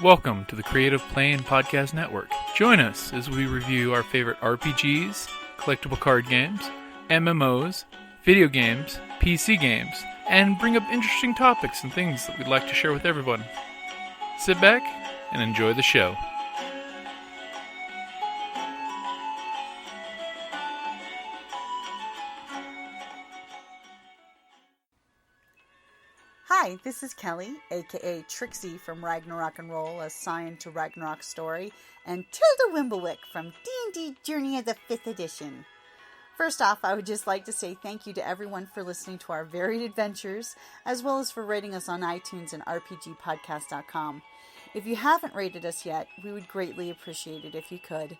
Welcome to the Creative Play and Podcast Network. Join us as we review our favorite RPGs, collectible card games, MMOs, video games, PC games, and bring up interesting topics and things that we'd like to share with everyone. Sit back and enjoy the show. Hi, this is Kelly, aka Trixie from Ragnarok and Roll, a Scion to Ragnarok story, and Tilda Wimblewick from D&D Journey of the 5th Edition. First off, I would just like to say thank you to everyone for listening to our varied adventures, as well as for rating us on iTunes and rpgpodcast.com. If you haven't rated us yet, we would greatly appreciate it if you could.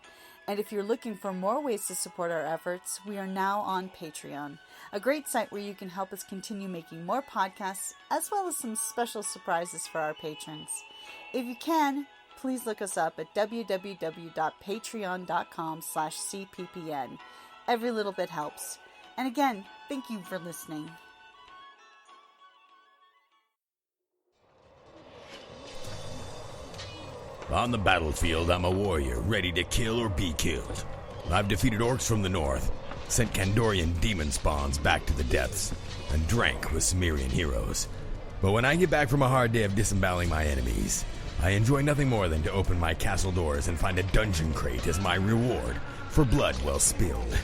And if you're looking for more ways to support our efforts, we are now on Patreon, a great site where you can help us continue making more podcasts, as well as some special surprises for our patrons. If you can, please look us up at www.patreon.com/cppn. Every little bit helps. And again, thank you for listening. On the battlefield, I'm a warrior, ready to kill or be killed. I've defeated orcs from the north, sent Kandorian demon spawns back to the depths, and drank with Cimmerian heroes. But when I get back from a hard day of disemboweling my enemies, I enjoy nothing more than to open my castle doors and find a dungeon crate as my reward for blood well spilled.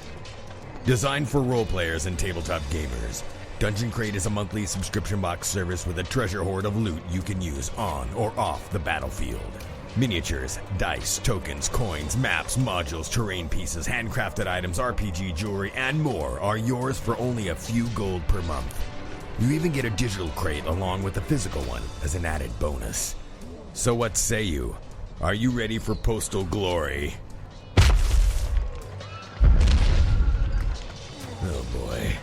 Designed for role players and tabletop gamers, Dungeon Crate is a monthly subscription box service with a treasure hoard of loot you can use on or off the battlefield. Miniatures, dice, tokens, coins, maps, modules, terrain pieces, handcrafted items, RPG jewelry, and more are yours for only a few gold per month. You even get a digital crate along with a physical one as an added bonus. So what say you? Are you ready for postal glory? Oh boy.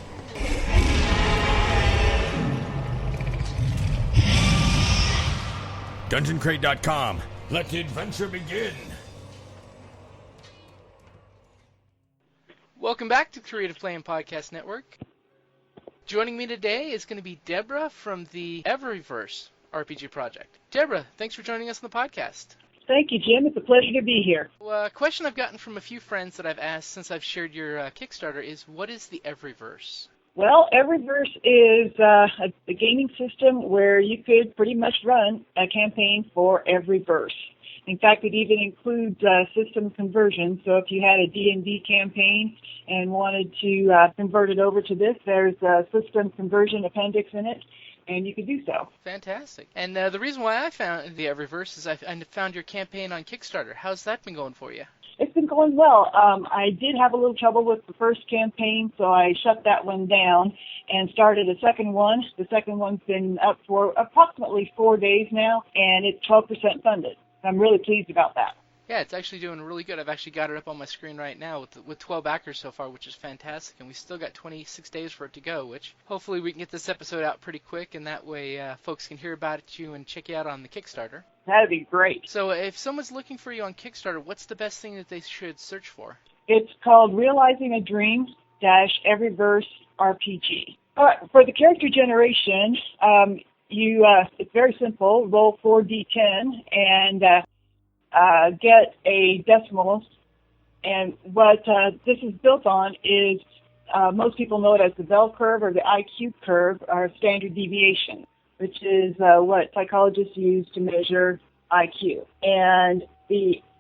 DungeonCrate.com. Let the adventure begin! Welcome back to Creative Play and Podcast Network. Joining me today is going to be Debra from the EVERYVERSE RPG project. Debra, thanks for joining us on the podcast. Thank you, Jim. It's a pleasure to be here. Well, a question I've gotten from a few friends that I've asked since I've shared your Kickstarter is, what is the EVERYVERSE? Well, EVERYVERSE is a gaming system where you could pretty much run a campaign for every verse. In fact, it even includes system conversion. So if you had a D&D campaign and wanted to convert it over to this, there's a system conversion appendix in it, and you could do so. Fantastic. And the reason why I found the EVERYVERSE is I found your campaign on Kickstarter. How's that been going for you? It's been going well. I did have a little trouble with the first campaign, so I shut that one down and started a second one. The second one's been up for approximately 4 days now, and it's 12% funded. I'm really pleased about that. Yeah, it's actually doing really good. I've actually got it up on my screen right now with 12 backers so far, which is fantastic. And we still got 26 days for it to go, which hopefully we can get this episode out pretty quick, and that way folks can hear about you and check you out on the Kickstarter. That'd be great. So if someone's looking for you on Kickstarter, what's the best thing that they should search for? It's called Realizing a Dream -EVERYVERSE RPG. All right, for the character generation, it's very simple. Roll 4d10 and get a decimal. And what this is built on is most people know it as the bell curve or the IQ curve, or standard deviation, which is what psychologists use to measure IQ. And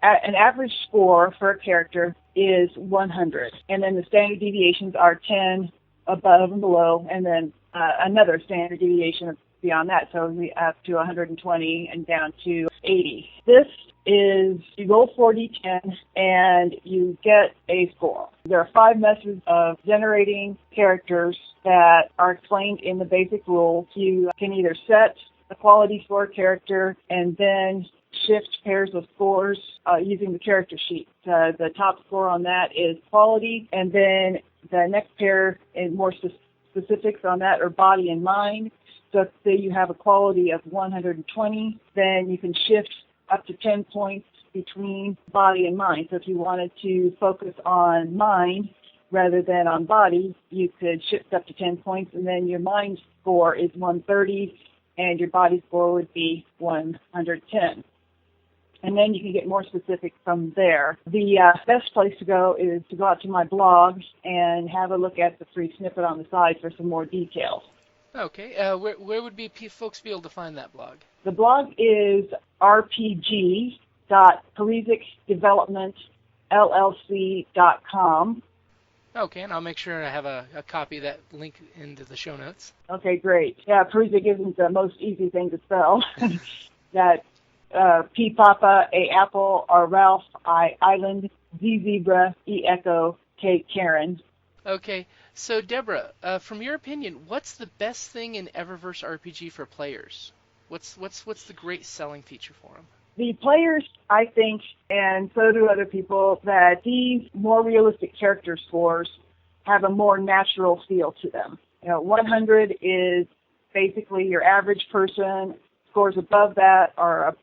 an average score for a character is 100. And then the standard deviations are 10 above and below, and then another standard deviation beyond that, so up to 120 and down to 80. This is, you roll 4d10 and you get a score. There are 5 methods of generating characters that are explained in the basic rules. You can either set the quality for a character and then shift pairs of scores using the character sheet. The top score on that is quality, and then the next pair and more specifics on that are body and mind. So if say you have a quality of 120, then you can shift up to 10 points between body and mind. So if you wanted to focus on mind rather than on body, you could shift up to 10 points, and then your mind score is 130, and your body score would be 110. and then you can get more specific from there. The best place to go is to go out to my blog and have a look at the free snippet on the side for some more details. Okay. Where would folks be able to find that blog? The blog is rpg.parizekdevelopmentllc.com. Okay, and I'll make sure I have a copy of that link into the show notes. Okay, great. Yeah, Parizek isn't the most easy thing to spell. That P Papa, A Apple, R Ralph, I Island, Z Zebra, E Echo, K Karen. Okay, so Debra, from your opinion, what's the best thing in EVERYVERSE RPG for players? What's the great selling feature for them? The players, I think, and so do other people, that these more realistic character scores have a more natural feel to them. 100 is basically your average person. Scores above that are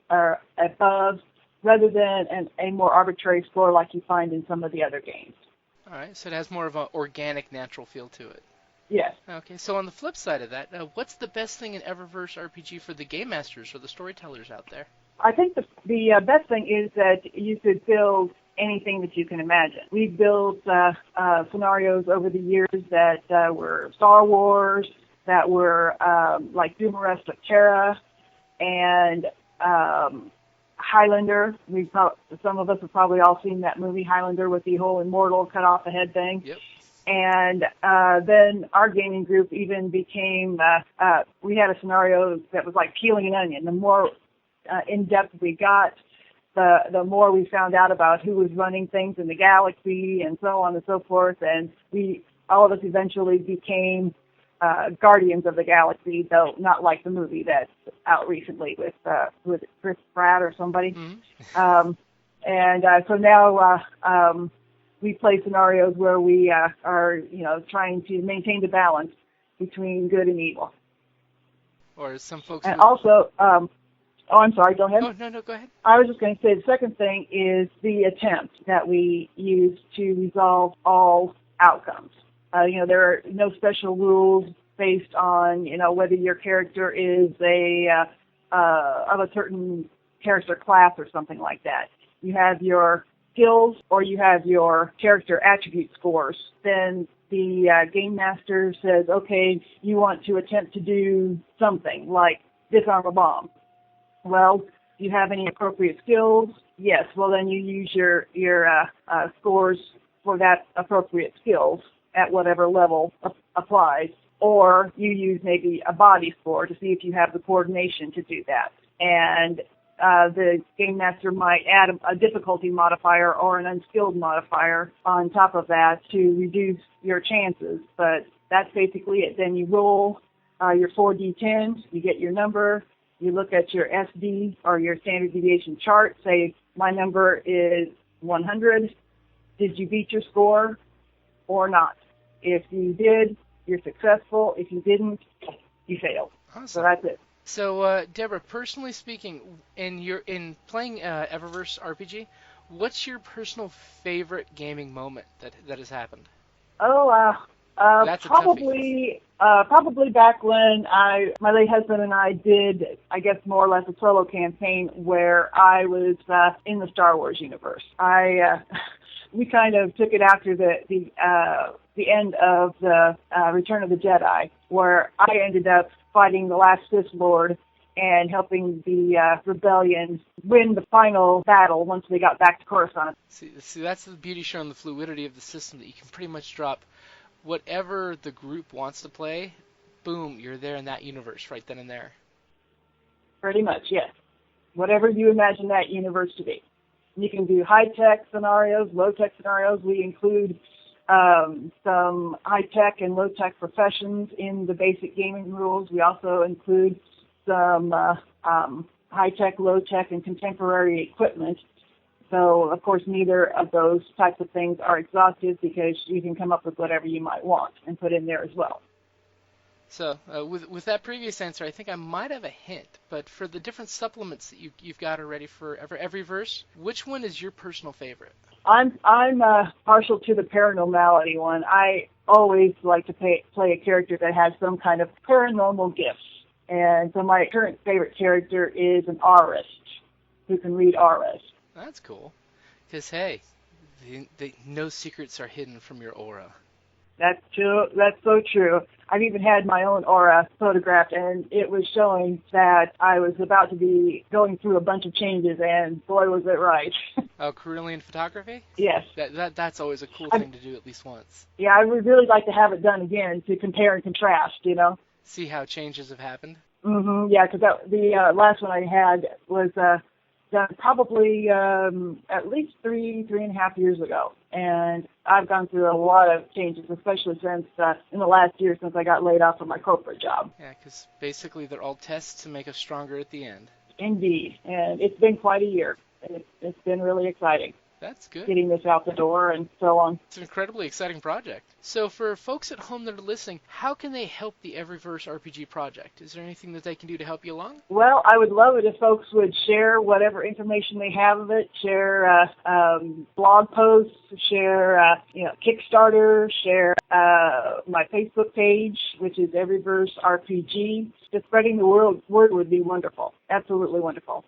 above, rather than a more arbitrary score like you find in some of the other games. All right, so it has more of an organic, natural feel to it. Yes. Okay, so on the flip side of that, what's the best thing in EVERYVERSE RPG for the game masters or the storytellers out there? I think the best thing is that you could build anything that you can imagine. We've built scenarios over the years that were Star Wars, that were like Dumarest of Terra, and Highlander. Some of us have probably all seen that movie Highlander with the whole immortal cut off the head thing. Yep. And then our gaming group even became, we had a scenario that was like peeling an onion. The more in-depth we got, the more we found out about who was running things in the galaxy and so on and so forth. And all of us eventually became Guardians of the Galaxy, though not like the movie that's out recently with Chris Pratt or somebody. Mm-hmm. So now we play scenarios where we are, trying to maintain the balance between good and evil. Or some folks. And also, I'm sorry, go ahead. Oh, no, go ahead. I was just going to say the second thing is the attempt that we use to resolve all outcomes. There are no special rules based on, whether your character is of a certain character class or something like that. You have your skills or you have your character attribute scores. Then the game master says, okay, you want to attempt to do something like disarm a bomb. Well, do you have any appropriate skills? Yes. Well, then you use your scores for that appropriate skills at whatever level applies, or you use maybe a body score to see if you have the coordination to do that. And the game master might add a difficulty modifier or an unskilled modifier on top of that to reduce your chances. But that's basically it. Then you roll your 4d10, you get your number, you look at your SD or your standard deviation chart, say my number is 100. Did you beat your score or not? If you did, you're successful. If you didn't, you failed. Awesome. So that's it. So, Debra, personally speaking, in playing EVERYVERSE RPG, what's your personal favorite gaming moment that has happened? That's probably back when my late husband and I did, I guess, more or less a solo campaign where I was in the Star Wars universe. We kind of took it after the end of the Return of the Jedi, where I ended up fighting the last Sith Lord and helping the rebellion win the final battle once they got back to Coruscant. See, that's the beauty showing the fluidity of the system, that you can pretty much drop whatever the group wants to play, boom, you're there in that universe right then and there. Pretty much, yes. Whatever you imagine that universe to be. You can do high-tech scenarios, low-tech scenarios. We include some high-tech and low-tech professions in the basic gaming rules. We also include some high-tech, low-tech, and contemporary equipment. So, of course, neither of those types of things are exhaustive because you can come up with whatever you might want and put in there as well. So, with that previous answer, I think I might have a hint, but for the different supplements that you've got already for EVERYVERSE, which one is your personal favorite? I'm partial to the paranormality one. I always like to play a character that has some kind of paranormal gifts. And so my current favorite character is an aurist. who can read auras. That's cool. Because, hey, no secrets are hidden from your aura. That's true. That's so true. I've even had my own aura photographed, and it was showing that I was about to be going through a bunch of changes, and boy, was it right. Oh, Carillion photography? Yes. That's always a cool thing to do at least once. Yeah, I would really like to have it done again to compare and contrast, you know. See how changes have happened? Yeah, because the last one I had was done probably at least 3.5 years ago. And I've gone through a lot of changes, especially since in the last year since I got laid off from my corporate job. Yeah, because basically they're all tests to make us stronger at the end. Indeed. And it's been quite a year. It's been really exciting. That's good. Getting this out the door and so on. It's an incredibly exciting project. So for folks at home that are listening, how can they help the EVERYVERSE RPG project? Is there anything that they can do to help you along? Well, I would love it if folks would share whatever information they have of it, share blog posts, share Kickstarter, share my Facebook page, which is EVERYVERSE RPG. Just spreading the word would be wonderful. Absolutely wonderful.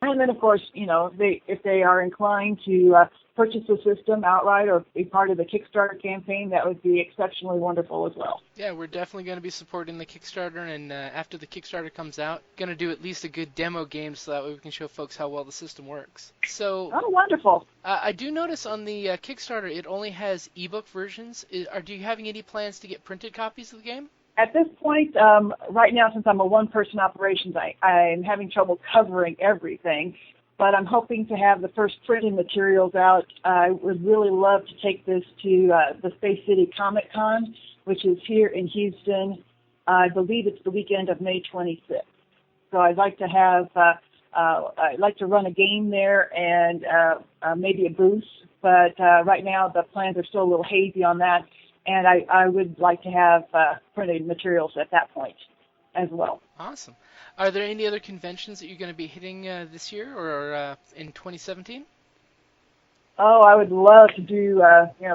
And then, of course, if they are inclined to purchase the system outright or be part of the Kickstarter campaign, that would be exceptionally wonderful as well. Yeah, we're definitely going to be supporting the Kickstarter, and after the Kickstarter comes out, going to do at least a good demo game so that way we can show folks how well the system works. So, oh, wonderful. I do notice on the Kickstarter it only has ebook versions. Do you having any plans to get printed copies of the game? At this point, right now, since I'm a one-person operation, I'm having trouble covering everything, but I'm hoping to have the first printed materials out. I would really love to take this to the Space City Comic Con, which is here in Houston. I believe it's the weekend of May 26th. So I'd like to have, I'd like to run a game there and maybe a booth, but right now the plans are still a little hazy on that. And I would like to have printed materials at that point as well. Awesome. Are there any other conventions that you're going to be hitting this year or in 2017? Oh, I would love to do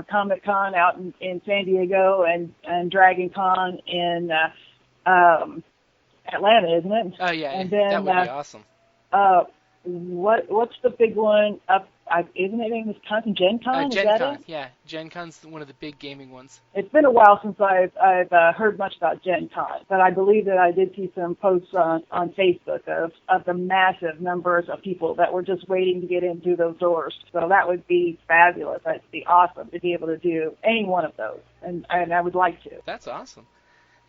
Comic Con out in San Diego and Dragon Con in Atlanta, isn't it? Oh yeah, and then, that would be awesome. What's the big one up? Isn't it in Wisconsin? Gen Con? Gen Is that Con, it? yeah. Gen Con's one of the big gaming ones. It's been a while since I've heard much about Gen Con, but I believe that I did see some posts on Facebook of the massive numbers of people that were just waiting to get in through those doors. So that would be fabulous. That'd be awesome to be able to do any one of those, and I would like to. That's awesome.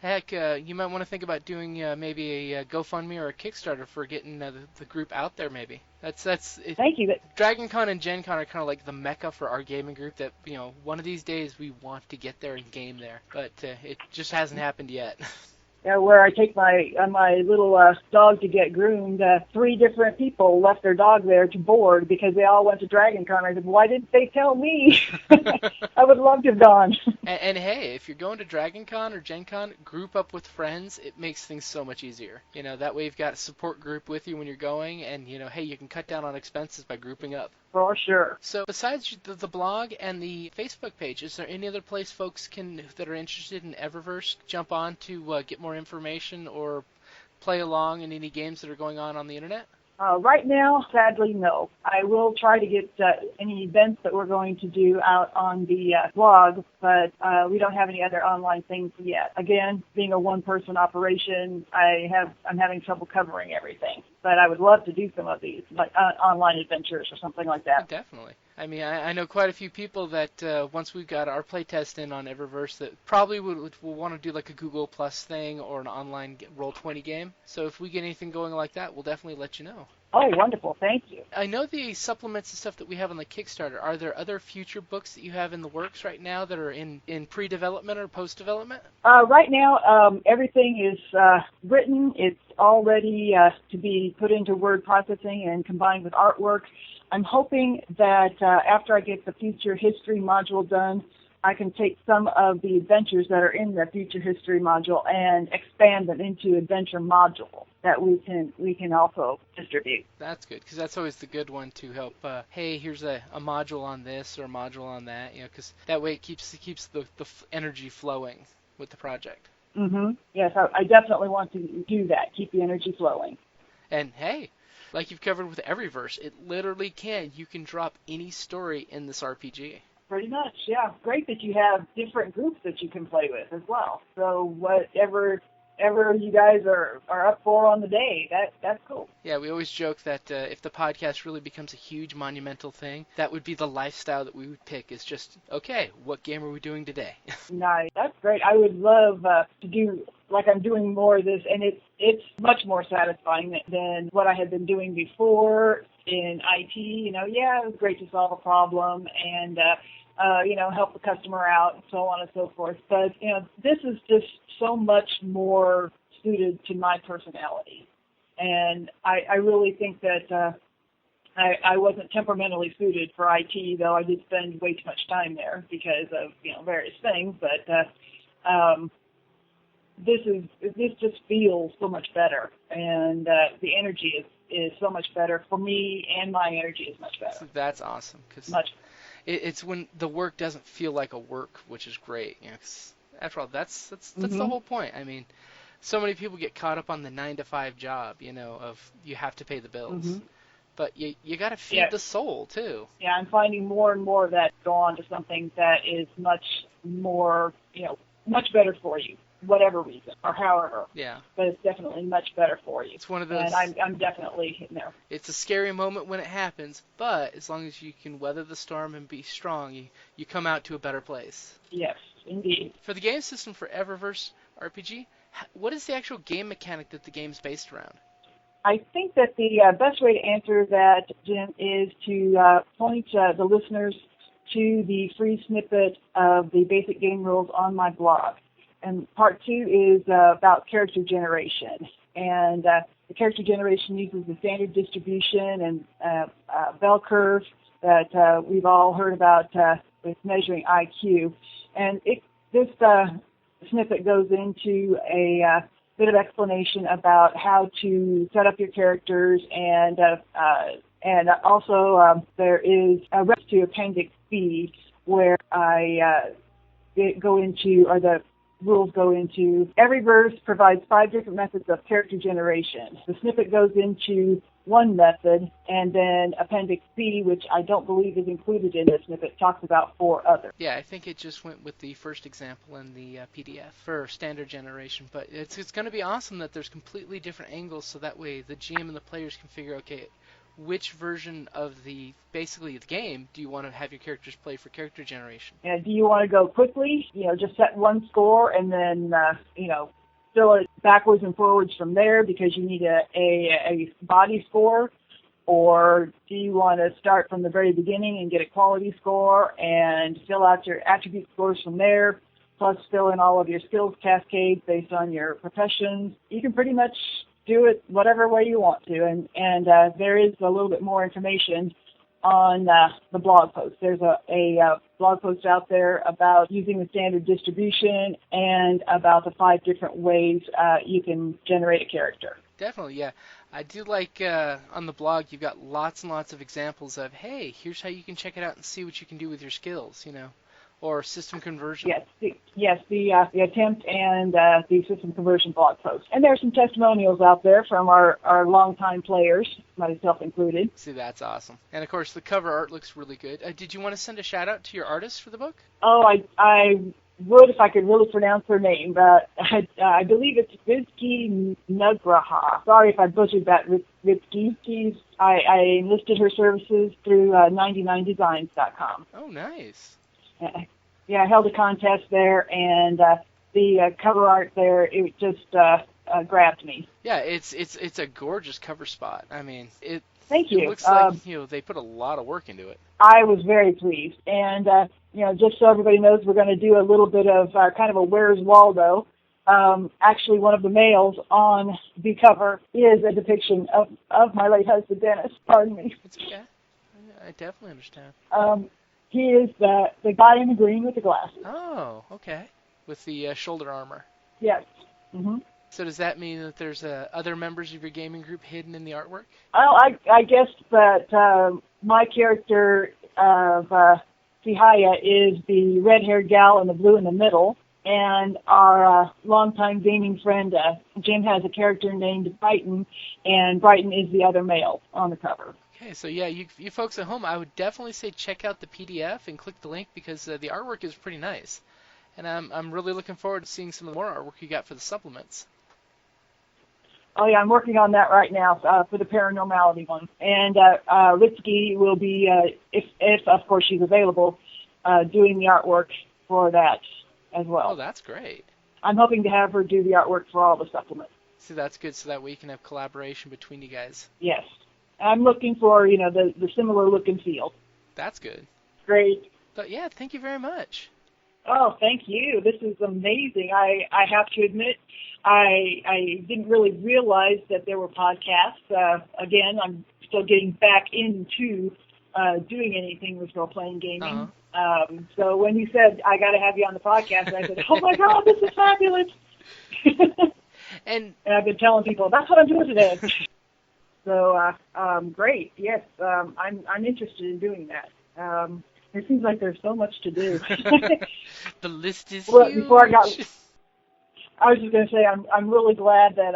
Heck, you might want to think about doing maybe a GoFundMe or a Kickstarter for getting the group out there. Maybe Thank you. Dragon Con and Gen Con are kind of like the mecca for our gaming group. That one of these days we want to get there and game there, but it just hasn't happened yet. Where I take my little dog to get groomed, 3 different people left their dog there to board because they all went to Dragon Con. I said, why didn't they tell me? I would love to have gone. And hey, if you're going to Dragon Con or Gen Con, group up with friends. It makes things so much easier. That way you've got a support group with you when you're going, and hey, you can cut down on expenses by grouping up. For sure. So besides the blog and the Facebook page, is there any other place folks that are interested in EVERYVERSE jump on to get more information or play along in any games that are going on the internet? Right now, sadly, no. I will try to get any events that we're going to do out on the blog, but we don't have any other online things yet. Again, being a one-person operation, I'm having trouble covering everything. But I would love to do some of these, like online adventures or something like that. Definitely. I mean, I know quite a few people that once we've got our playtest in on EVERYVERSE that probably will want to do like a Google Plus thing or an online Roll20 game. So if we get anything going like that, we'll definitely let you know. Oh, wonderful. Thank you. I know the supplements and stuff that we have on the Kickstarter. Are there other future books that you have in the works right now that are in pre-development or post-development? Right now, everything is written. It's all ready to be put into word processing and combined with artwork. I'm hoping that after I get the future history module done, I can take some of the adventures that are in the future history module and expand them into adventure modules that we can also distribute. That's good, because that's always the good one to help. Hey, here's a module on this or a module on that, because that way it keeps the energy flowing with the project. Mm-hmm. Yes, I definitely want to do that. Keep the energy flowing. And hey, like you've covered with EVERYVERSE, it literally can. You can drop any story in this RPG. Pretty much, yeah. Great that you have different groups that you can play with as well. So whatever you guys are up for on the day, that's cool. Yeah, we always joke that if the podcast really becomes a huge monumental thing, that would be the lifestyle that we would pick, is just, okay, what game are we doing today? Nice. That's great. I would love to do, like I'm doing more of this, and it's much more satisfying than what I had been doing before in IT. You know, yeah, it was great to solve a problem and, help the customer out and so on and so forth. But, this is just so much more suited to my personality. And I really think that I wasn't temperamentally suited for IT, though I did spend way too much time there because of, various things. But this just feels so much better. And the energy is so much better for me, and my energy is much better. That's awesome. Cause it's when the work doesn't feel like a work, which is great. 'Cause after all, that's the whole point. I mean, so many people get caught up on the 9-to-5 job, of you have to pay the bills. Mm-hmm. But you got to feed the soul, too. Yeah, I'm finding more and more of that go on to something that is much more, much better for you, whatever reason or however. Yeah. But it's definitely much better for you. It's one of those. And I'm definitely hitting there. It's a scary moment when it happens, but as long as you can weather the storm and be strong, you come out to a better place. Yes, indeed. For the game system for EVERYVERSE RPG, what is the actual game mechanic that the game's based around? I think that the best way to answer that, Jim, is to point the listeners to the free snippet of the basic game rules on my blog. And part 2 is about character generation. And the character generation uses the standard distribution and bell curve that we've all heard about with measuring IQ. And this snippet goes into a bit of explanation about how to set up your characters, and also there is a reference to Appendix B where the rules go into EVERYVERSE provides 5 different methods of character generation. The snippet goes into one method, and then Appendix B, which I don't believe is included in the snippet, talks about 4 others. Yeah, I think it just went with the first example in the PDF for standard generation. But it's going to be awesome that there's completely different angles, so that way the GM and the players can figure, okay, which version of the game do you want to have your characters play for character generation? Yeah, do you want to go quickly, just set one score and then, fill it backwards and forwards from there because you need a body score? Or do you want to start from the very beginning and get a quality score and fill out your attribute scores from there, plus fill in all of your skills cascades based on your professions? You can pretty much do it whatever way you want to, and there is a little bit more information on the blog post. There's a blog post out there about using the standard distribution and about the 5 different ways you can generate a character. Definitely, yeah. I do like on the blog you've got lots and lots of examples of, hey, here's how you can check it out and see what you can do with your skills, or system conversion. Yes, the attempt and the system conversion blog post. And there are some testimonials out there from our longtime players, myself included. See, that's awesome. And, of course, the cover art looks really good. Did you want to send a shout-out to your artist for the book? Oh, I would if I could really pronounce her name, but I believe it's Vitsky Nugraha. Sorry if I butchered that, Vitsky. I enlisted her services through 99designs.com. Oh, nice. Yeah, I held a contest there, and the cover art there, it just grabbed me. Yeah, it's a gorgeous cover spot. I mean, Thank you. It looks like they put a lot of work into it. I was very pleased, and just so everybody knows, we're going to do a little bit of kind of a Where's Waldo. Actually, one of the males on the cover is a depiction of my late husband, Dennis. Pardon me. It's okay. I definitely understand. He is the guy in the green with the glasses. Oh, okay. With the shoulder armor. Yes. Mm-hmm. So does that mean that there's other members of your gaming group hidden in the artwork? Well, I guess that my character of Sihaya is the red-haired gal in the blue in the middle, and our longtime gaming friend Jim has a character named Brighton, and Brighton is the other male on the cover. Okay, so yeah, you folks at home, I would definitely say check out the PDF and click the link because the artwork is pretty nice, and I'm really looking forward to seeing some of the more artwork you got for the supplements. Oh yeah, I'm working on that right now for the paranormality one, and Ritsky will be, if of course she's available, doing the artwork for that as well. Oh, that's great. I'm hoping to have her do the artwork for all the supplements. See, that's good, so that way you can have collaboration between you guys. Yes. I'm looking for, the similar look and feel. That's good. Great. But yeah, thank you very much. Oh, thank you. This is amazing. I have to admit, I didn't really realize that there were podcasts. Again, I'm still getting back into doing anything with role-playing gaming. So when you said, I got to have you on the podcast, I said, oh my God, this is fabulous. And I've been telling people, that's what I'm doing today. So, great. Yes, I'm interested in doing that. It seems like there's so much to do. the list is well, huge. Before I was just going to say, I'm really glad that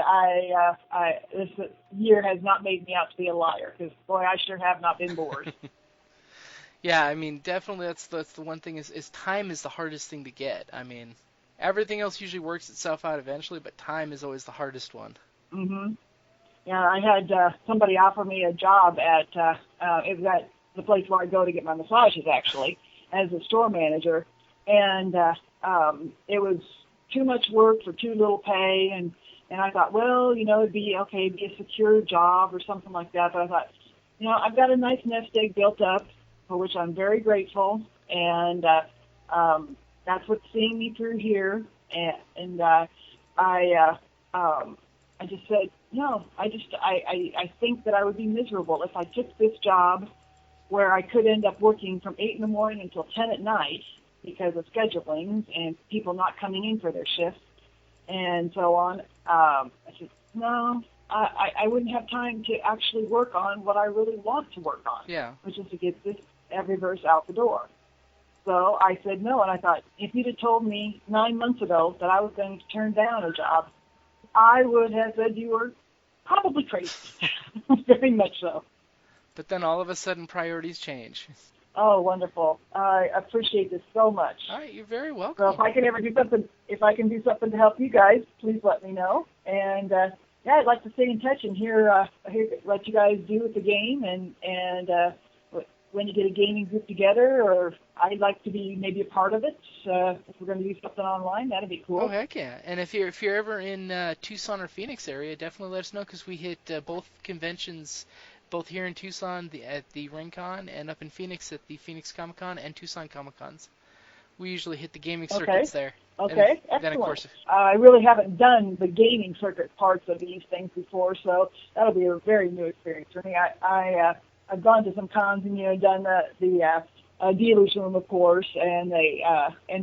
this year has not made me out to be a liar, because boy, I sure have not been bored. Yeah, I mean, definitely that's the one thing is time is the hardest thing to get. I mean, everything else usually works itself out eventually, but time is always the hardest one. Mm-hmm. Yeah, I had somebody offer me a job at it was at the place where I go to get my massages, actually, as a store manager, and it was too much work for too little pay, and I thought, well, it'd be okay, it'd be a secure job or something like that, but I thought, I've got a nice nest egg built up, for which I'm very grateful, and that's what's seeing me through here, and I just said, no, I think that I would be miserable if I took this job where I could end up working from 8 in the morning until 10 at night because of schedulings and people not coming in for their shifts and so on. I said, no, I wouldn't have time to actually work on what I really want to work on, which is to get this EVERYVERSE out the door. So I said no, and I thought, if you'd have told me 9 months ago that I was going to turn down a job, I would have said you were probably crazy. Very much so. But then all of a sudden priorities change. Oh, wonderful. I appreciate this so much. All right, you're very welcome. So if I can do something to help you guys, please let me know. And I'd like to stay in touch and hear what you guys do with the game and when you get a gaming group together, or I'd like to be maybe a part of it. If we're going to do something online, that'd be cool. Oh, heck yeah. And if you're ever in Tucson or Phoenix area, definitely let us know, because we hit both conventions, both here in Tucson at the RingCon and up in Phoenix at the Phoenix Comic Con and Tucson Comic Cons. We usually hit the gaming circuits there. Okay, excellent. Then, of course, I really haven't done the gaming circuit parts of these things before, so that'll be a very new experience for me. I've gone to some cons and done the dealer's room, of course, and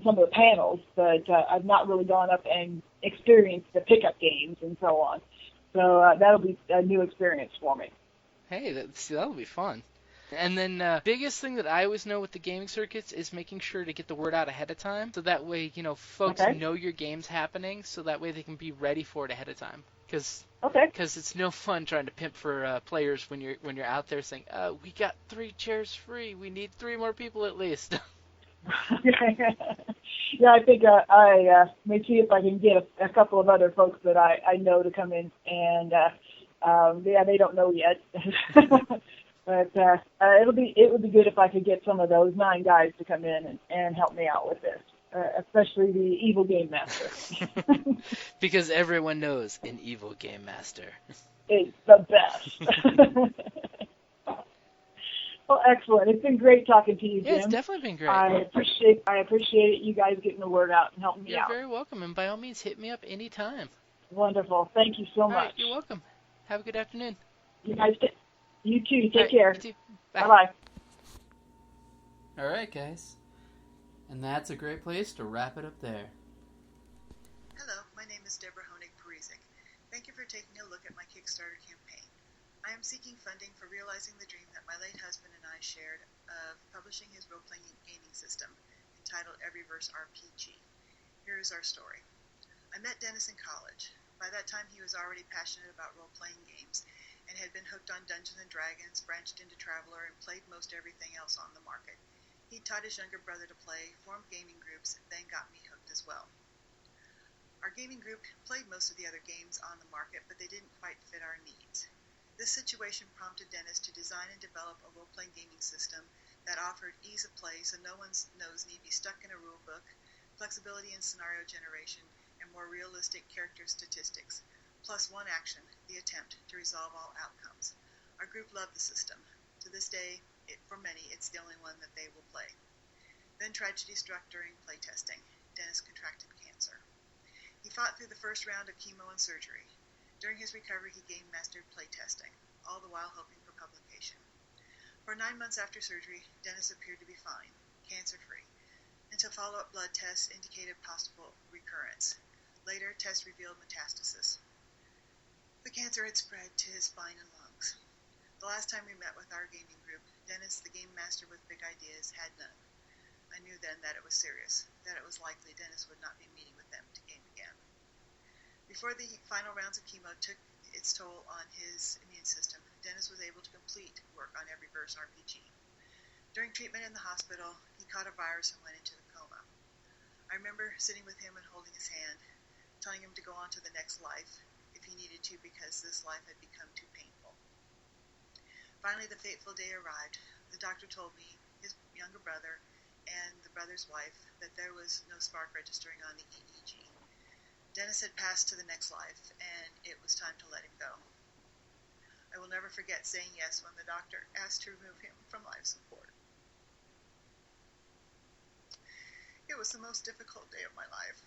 some of the panels, but I've not really gone up and experienced the pickup games and so on. So that'll be a new experience for me. Hey, that'll be fun. And then biggest thing that I always know with the gaming circuits is making sure to get the word out ahead of time, so that way folks know your game's happening, so that way they can be ready for it ahead of time. Because it's no fun trying to pimp for players when you're out there saying, we got 3 chairs free, we need 3 more people at least. Yeah, I think I may see if I can get a couple of other folks that I know to come in, and they don't know yet. But it would be good if I could get some of those 9 guys to come in and help me out with this, especially the evil game master. Because everyone knows an evil game master is the best. Well, excellent. It's been great talking to you, Jim. Yeah, it's definitely been great. I appreciate you guys getting the word out and helping me out. You're very welcome, and by all means, hit me up anytime. Wonderful. Thank you so much. Right, you're welcome. Have a good afternoon. You guys, you too. Take care. You too. Bye. Bye-bye. All right, guys. And that's a great place to wrap it up there. Hello, my name is Debra Parizek. Thank you for taking a look at my Kickstarter campaign. I am seeking funding for realizing the dream that my late husband and I shared of publishing his role-playing gaming system entitled EVERYVERSE RPG. Here is our story. I met Dennis in college. By that time, he was already passionate about role-playing games and had been hooked on Dungeons & Dragons, branched into Traveler, and played most everything else on the market. He taught his younger brother to play, formed gaming groups, and then got me hooked as well. Our gaming group played most of the other games on the market, but they didn't quite fit our needs. This situation prompted Dennis to design and develop a role-playing gaming system that offered ease of play so no one's nose need be stuck in a rule book, flexibility in scenario generation, and more realistic character statistics, plus one action, the attempt to resolve all outcomes. Our group loved the system. To this day, for many, it's the only one that they will play. Then tragedy struck during playtesting. Dennis contracted cancer. He fought through the first round of chemo and surgery. During his recovery, he gained mastered playtesting, all the while hoping for publication. For 9 months after surgery, Dennis appeared to be fine, cancer-free, until follow-up blood tests indicated possible recurrence. Later, tests revealed metastasis. The cancer had spread to his spine and lungs. The last time we met with our gaming group, Dennis, the game master with big ideas, had none. I knew then that it was serious, that it was likely Dennis would not be meeting with them to game again. Before the final rounds of chemo took its toll on his immune system, Dennis was able to complete work on EVERYVERSE RPG. During treatment in the hospital, he caught a virus and went into a coma. I remember sitting with him and holding his hand, telling him to go on to the next life if he needed to because this life had become too painful. Finally, the fateful day arrived. The doctor told me, his younger brother, and the brother's wife that there was no spark registering on the EEG. Dennis had passed to the next life, and it was time to let him go. I will never forget saying yes when the doctor asked to remove him from life support. It was the most difficult day of my life.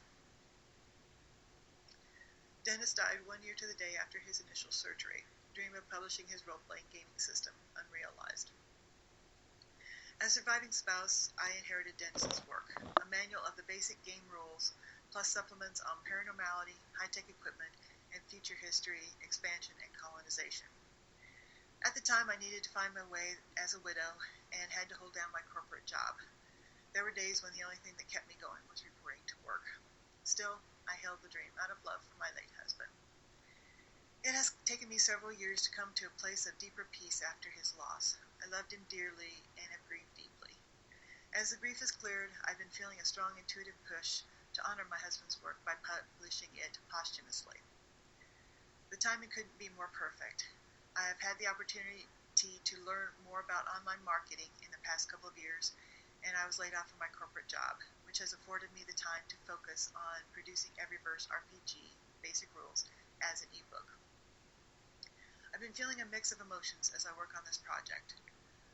Dennis died 1 year to the day after his initial surgery, dream of publishing his role-playing gaming system unrealized. As surviving spouse, I inherited Dennis's work, a manual of the basic game rules, plus supplements on paranormality, high-tech equipment, and future history, expansion, and colonization. At the time, I needed to find my way as a widow and had to hold down my corporate job. There were days when the only thing that kept me going was reporting to work. Still, I held the dream out of love for my late husband. It has taken me several years to come to a place of deeper peace after his loss. I loved him dearly and have grieved deeply. As the grief has cleared, I've been feeling a strong intuitive push to honor my husband's work by publishing it posthumously. The timing couldn't be more perfect. I have had the opportunity to learn more about online marketing in the past couple of years, and I was laid off from my corporate job, which has afforded me the time to focus on producing EVERYVERSE RPG basic rules as an ebook. I've been feeling a mix of emotions as I work on this project.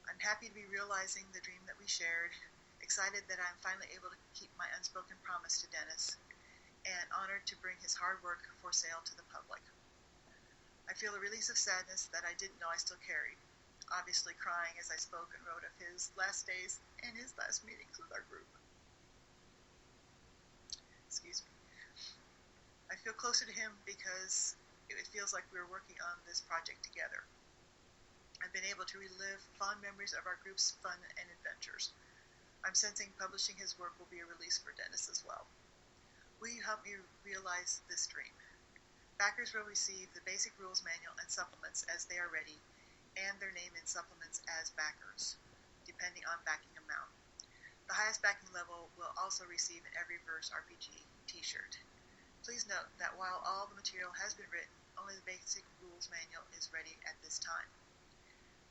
I'm happy to be realizing the dream that we shared, excited that I'm finally able to keep my unspoken promise to Dennis, and honored to bring his hard work for sale to the public. I feel a release of sadness that I didn't know I still carried, obviously crying as I spoke and wrote of his last days and his last meetings with our group. Excuse me. I feel closer to him because it feels like we're working on this project together. I've been able to relive fond memories of our group's fun and adventures. I'm sensing publishing his work will be a release for Dennis as well. Will you help me realize this dream? Backers will receive the basic rules manual and supplements as they are ready, and their name in supplements as backers, depending on backing amount. The highest backing level will also receive an EVERYVERSE RPG t-shirt. Please note that while all the material has been written, only the basic rules manual is ready at this time.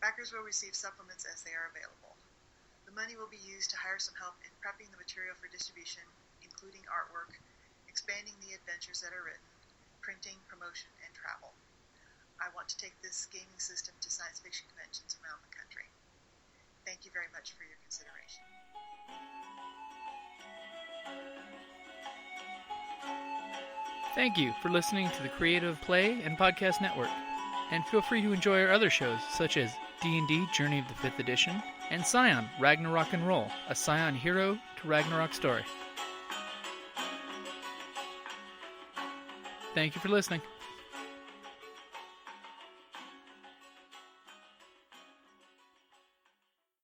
Backers will receive supplements as they are available. The money will be used to hire some help in prepping the material for distribution, including artwork, expanding the adventures that are written, printing, promotion, and travel. I want to take this gaming system to science fiction conventions around the country. Thank you very much for your consideration. Thank you for listening to the Creative Play and Podcast Network, and feel free to enjoy our other shows such as D&D Journey of the 5th Edition and Scion Ragnarok and Roll, a Scion hero to Ragnarok story. Thank you for listening.